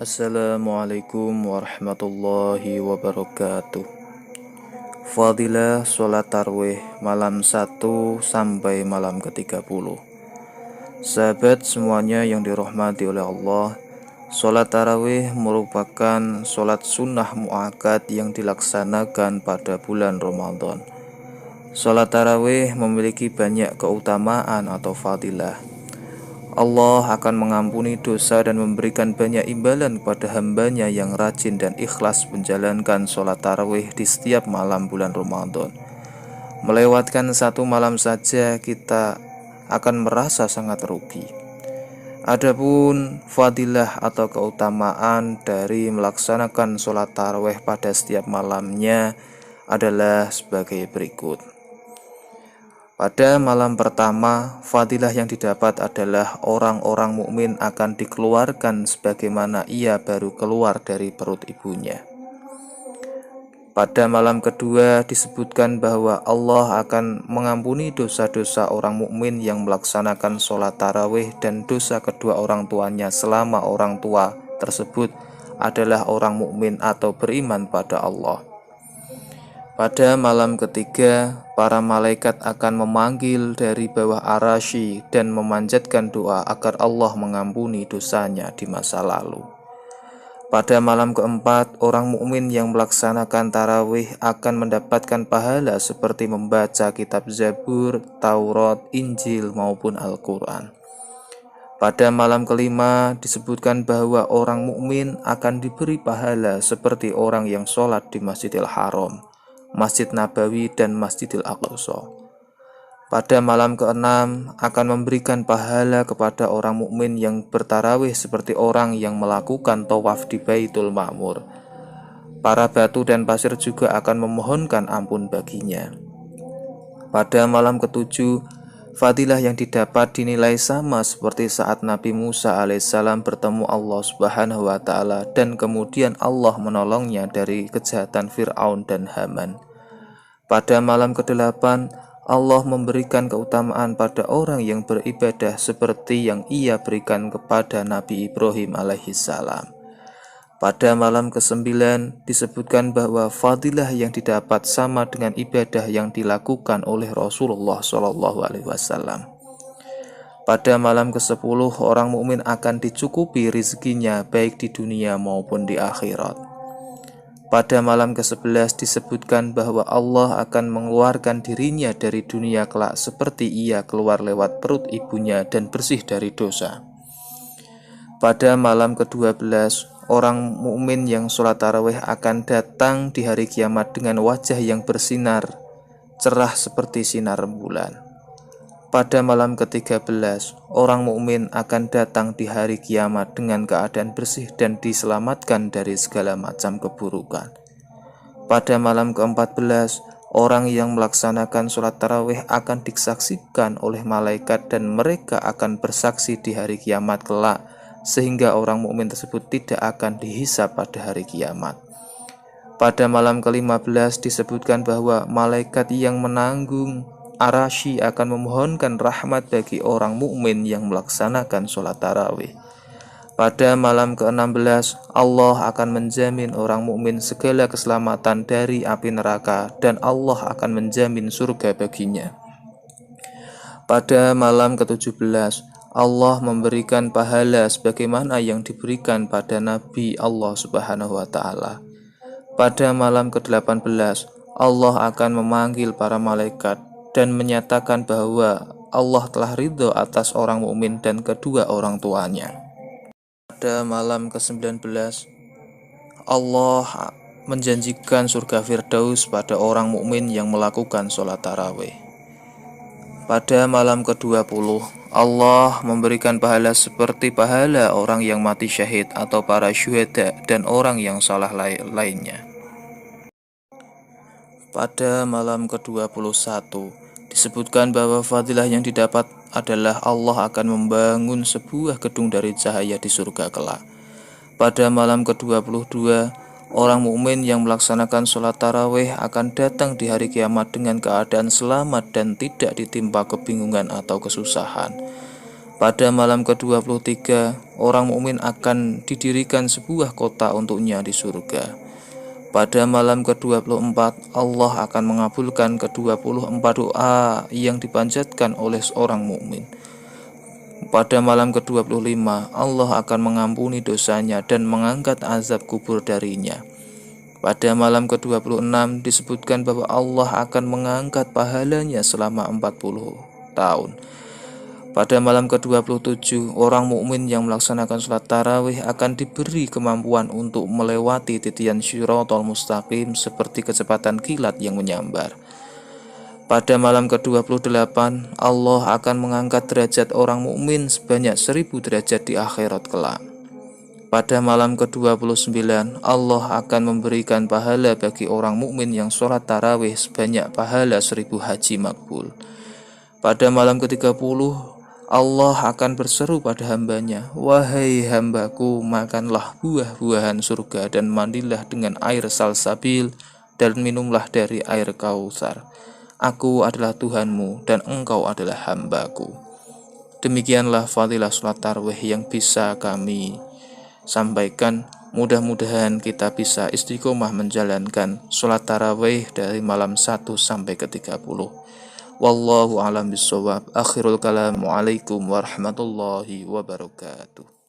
Assalamualaikum warahmatullahi wabarakatuh. Fadilah sholat tarawih malam 1 sampai malam ke-30. Sahabat semuanya yang dirahmati oleh Allah, sholat tarawih merupakan sholat sunnah muakkad yang dilaksanakan pada bulan Ramadan. Sholat tarawih memiliki banyak keutamaan atau fadilah. Allah akan mengampuni dosa dan memberikan banyak imbalan kepada hambanya yang rajin dan ikhlas menjalankan sholat tarawih di setiap malam bulan Ramadan. Melewatkan satu malam saja kita akan merasa sangat rugi. Adapun fadilah atau keutamaan dari melaksanakan sholat tarawih pada setiap malamnya adalah sebagai berikut. Pada malam pertama, fadilah yang didapat adalah orang-orang mukmin akan dikeluarkan sebagaimana ia baru keluar dari perut ibunya. Pada malam kedua disebutkan bahwa Allah akan mengampuni dosa-dosa orang mukmin yang melaksanakan sholat tarawih dan dosa kedua orang tuanya selama orang tua tersebut adalah orang mukmin atau beriman pada Allah. Pada malam ketiga, para malaikat akan memanggil dari bawah arasy dan memanjatkan doa agar Allah mengampuni dosanya di masa lalu. Pada malam keempat, orang mukmin yang melaksanakan tarawih akan mendapatkan pahala seperti membaca kitab Zabur, Taurat, Injil maupun Al-Quran. Pada malam kelima disebutkan bahwa orang mukmin akan diberi pahala seperti orang yang sholat di Masjidil Haram, Masjid Nabawi dan Masjidil Aqsa. Pada malam keenam akan memberikan pahala kepada orang mukmin yang bertarawih seperti orang yang melakukan tawaf di Baitul Ma'mur. Para batu dan pasir juga akan memohonkan ampun baginya. Pada malam ketujuh, fadilah yang didapat dinilai sama seperti saat Nabi Musa alaihissalam bertemu Allah Subhanahu wa ta'ala dan kemudian Allah menolongnya dari kejahatan Fir'aun dan Haman. Pada malam ke-8, Allah memberikan keutamaan pada orang yang beribadah seperti yang ia berikan kepada Nabi Ibrahim alaihissalam. Pada malam ke-9 disebutkan bahwa fadilah yang didapat sama dengan ibadah yang dilakukan oleh Rasulullah SAW. Pada malam ke-10 orang mukmin akan dicukupi rezekinya baik di dunia maupun di akhirat. Pada malam ke-11 disebutkan bahwa Allah akan mengeluarkan dirinya dari dunia kelak seperti ia keluar lewat perut ibunya dan bersih dari dosa. Pada malam ke-12 orang mukmin yang sholat tarawih akan datang di hari kiamat dengan wajah yang bersinar cerah seperti sinar rembulan. Pada malam ke-13 orang mukmin akan datang di hari kiamat dengan keadaan bersih dan diselamatkan dari segala macam keburukan. Pada malam ke-14 orang yang melaksanakan sholat tarawih akan disaksikan oleh malaikat dan mereka akan bersaksi di hari kiamat kelak, sehingga orang mukmin tersebut tidak akan dihisab pada hari kiamat. Pada malam ke-15 disebutkan bahwa malaikat yang menanggung arasy akan memohonkan rahmat bagi orang mukmin yang melaksanakan sholat tarawih. Pada malam ke-16 Allah akan menjamin orang mukmin segala keselamatan dari api neraka dan Allah akan menjamin surga baginya. Pada malam ke-17 Allah memberikan pahala sebagaimana yang diberikan pada Nabi Allah Subhanahu wa ta'ala. Pada malam ke-18 Allah akan memanggil para malaikat dan menyatakan bahwa Allah telah ridho atas orang mukmin dan kedua orang tuanya. Pada malam ke-19 Allah menjanjikan surga Firdaus pada orang mukmin yang melakukan sholat tarawih. Pada malam ke-20 Allah memberikan pahala seperti pahala orang yang mati syahid atau para syuhada dan orang yang salah lainnya. Pada malam ke-21 disebutkan bahwa fadilah yang didapat adalah Allah akan membangun sebuah gedung dari cahaya di surga kelak. Pada malam ke-22 orang mukmin yang melaksanakan sholat tarawih akan datang di hari kiamat dengan keadaan selamat dan tidak ditimpa kebingungan atau kesusahan. Pada malam ke-23, orang mukmin akan didirikan sebuah kota untuknya di surga. Pada malam ke-24, Allah akan mengabulkan ke-24 doa yang dipanjatkan oleh seorang mukmin. Pada malam ke-25, Allah akan mengampuni dosanya dan mengangkat azab kubur darinya. Pada malam ke-26 disebutkan bahwa Allah akan mengangkat pahalanya selama 40 tahun. Pada malam ke-27, orang mukmin yang melaksanakan sholat tarawih akan diberi kemampuan untuk melewati titian Shirathul Mustaqim seperti kecepatan kilat yang menyambar. Pada malam ke-28, Allah akan mengangkat derajat orang mukmin sebanyak 1000 derajat di akhirat kelak. Pada malam ke-29, Allah akan memberikan pahala bagi orang mukmin yang sholat tarawih sebanyak pahala 1000 haji makbul. Pada malam ke-30, Allah akan berseru pada hambanya, "Wahai hambaku, makanlah buah-buahan surga dan mandilah dengan air salsabil dan minumlah dari air Kautsar. Aku adalah Tuhanmu dan engkau adalah hambaku." Demikianlah fadilah sholat tarawih yang bisa kami sampaikan. Mudah-mudahan kita bisa istiqomah menjalankan sholat tarawih dari malam 1 sampai ke-30. Wallahu a'lam bishawab. Akhirul kalam. Waalaikumsalam warahmatullahi wabarakatuh.